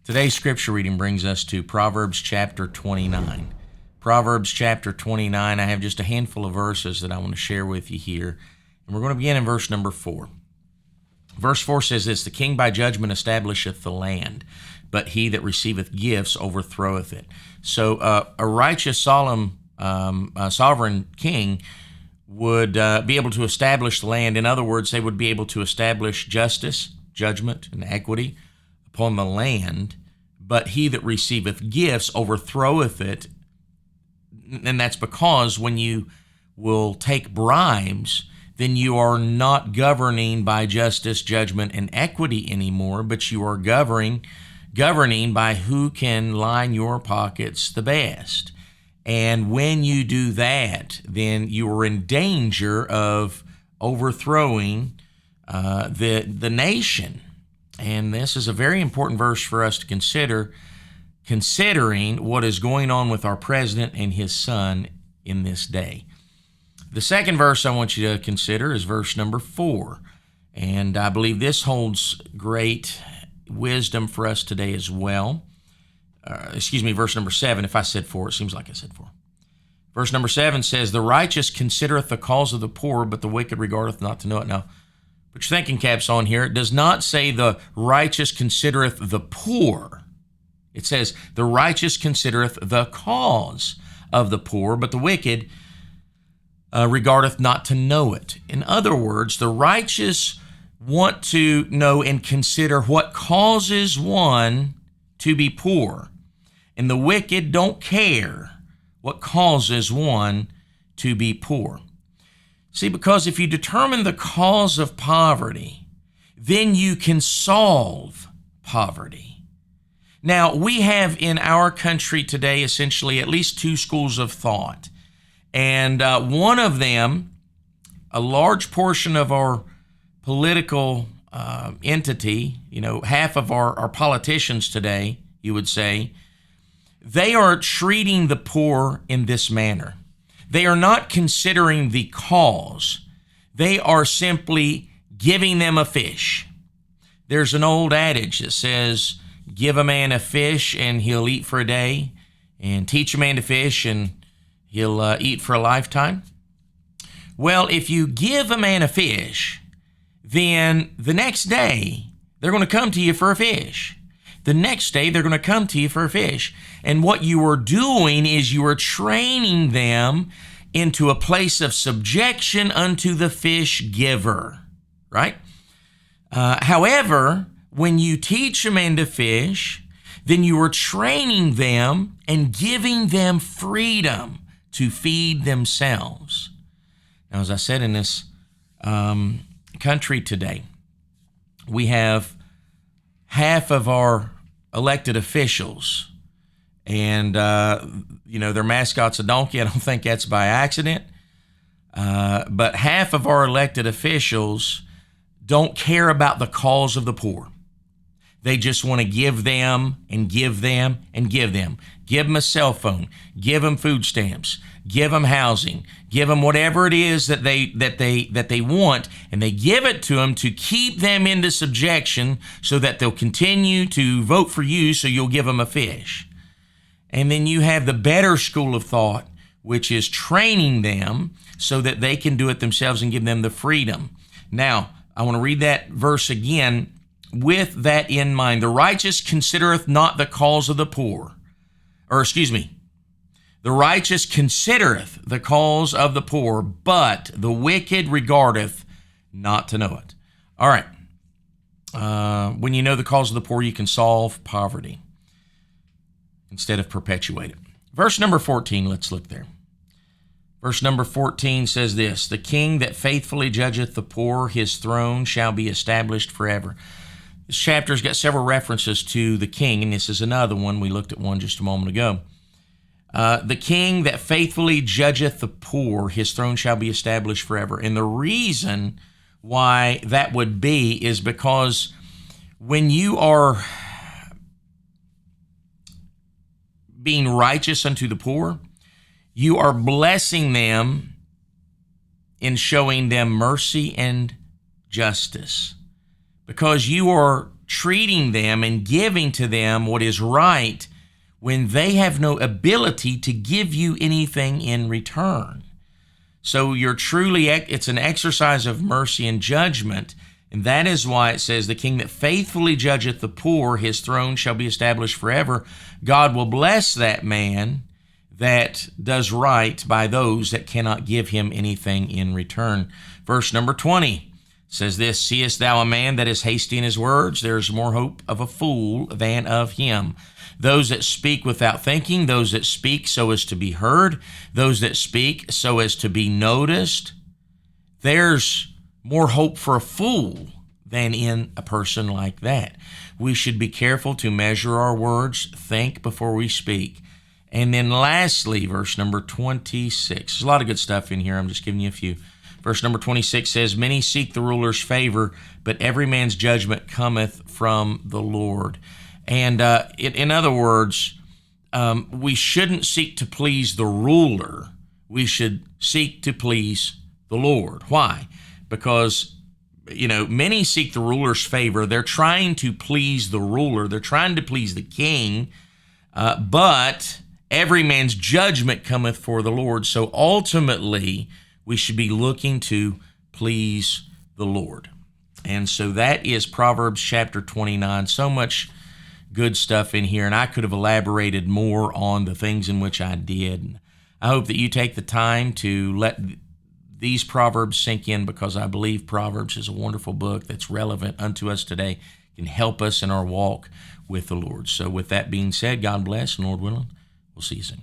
Today's scripture reading brings us to Proverbs chapter 29. Proverbs chapter 29, I have just a handful of verses that I want to share with you here. And we're going to begin in verse number 4. Verse 4 says this, "The king by judgment establisheth the land, but he that receiveth gifts overthroweth it." So a righteous, sovereign king would be able to establish the land. In other words, they would be able to establish justice, judgment, and equity upon the land, but he that receiveth gifts overthroweth it. And that's because when you will take bribes, then you are not governing by justice, judgment, and equity anymore, but you are governing by who can line your pockets the best. And when you do that, then you are in danger of overthrowing the nation. And this is a very important verse for us to consider, considering what is going on with our president and his son in this day. The second verse I want you to consider is verse number 4. And I believe this holds great wisdom for us today as well. Verse number 7. If I said 4, it seems like I said 4. Verse number 7 says, "The righteous considereth the cause of the poor, but the wicked regardeth not to know it." Now, put your thinking caps on here. It does not say the righteous considereth the poor. It says the righteous considereth the cause of the poor, but the wicked regardeth not to know it. In other words, the righteous want to know and consider what causes one to be poor, and the wicked don't care what causes one to be poor. See, because if you determine the cause of poverty, then you can solve poverty. Now, we have in our country today essentially at least two schools of thought. And one of them, a large portion of our political entity, half of our politicians today, you would say, they are treating the poor in this manner. They are not considering the cause. They are simply giving them a fish. There's an old adage that says, give a man a fish and he'll eat for a day, and teach a man to fish and he'll eat for a lifetime. Well, if you give a man a fish, then the next day they're going to come to you for a fish. The next day they're going to come to you for a fish. And what you are doing is you are training them into a place of subjection unto the fish giver, right? However, when you teach a man to fish, then you are training them and giving them freedom to feed themselves. Now, as I said, in this country today, we have half of our elected officials, and their mascot's a donkey. I don't think that's by accident, but half of our elected officials don't care about the cause of the poor. They just want to give them and give them and give them. Give them a cell phone. Give them food stamps. Give them housing. Give them whatever it is that they want, and they give it to them to keep them into subjection so that they'll continue to vote for you, so you'll give them a fish. And then you have the better school of thought, which is training them so that they can do it themselves and give them the freedom. Now, I want to read that verse again with that in mind. "The righteous considereth not the cause of the poor." The righteous considereth the cause of the poor, but the wicked regardeth not to know it. All right. When you know the cause of the poor, you can solve poverty instead of perpetuate it. Verse number 14, let's look there. Verse number 14 says this, "The king that faithfully judgeth the poor, his throne shall be established forever." This chapter's got several references to the king, and this is another one. We looked at one just a moment ago. The king that faithfully judgeth the poor, his throne shall be established forever. And the reason why that would be is because when you are being righteous unto the poor, you are blessing them in showing them mercy and justice, because you are treating them and giving to them what is right when they have no ability to give you anything in return. So it's an exercise of mercy and judgment. And that is why it says, the king that faithfully judgeth the poor, his throne shall be established forever. God will bless that man that does right by those that cannot give him anything in return. Verse number 20 says this, seest thou a man that is hasty in his words? There is more hope of a fool than of him. Those that speak without thinking, those that speak so as to be heard, those that speak so as to be noticed, there's more hope for a fool than in a person like that. We should be careful to measure our words, think before we speak. And then lastly, verse number 26. There's a lot of good stuff in here. I'm just giving you a few. Verse number 26 says, many seek the ruler's favor, but every man's judgment cometh from the Lord. And in other words, we shouldn't seek to please the ruler. We should seek to please the Lord. Why? Because, many seek the ruler's favor. They're trying to please the ruler. They're trying to please the king. But every man's judgment cometh for the Lord. So ultimately, we should be looking to please the Lord. And so that is Proverbs chapter 29. So much good stuff in here, and I could have elaborated more on the things in which I did. I hope that you take the time to let these Proverbs sink in, because I believe Proverbs is a wonderful book that's relevant unto us today, can help us in our walk with the Lord. So with that being said, God bless, and Lord willing, we'll see you soon.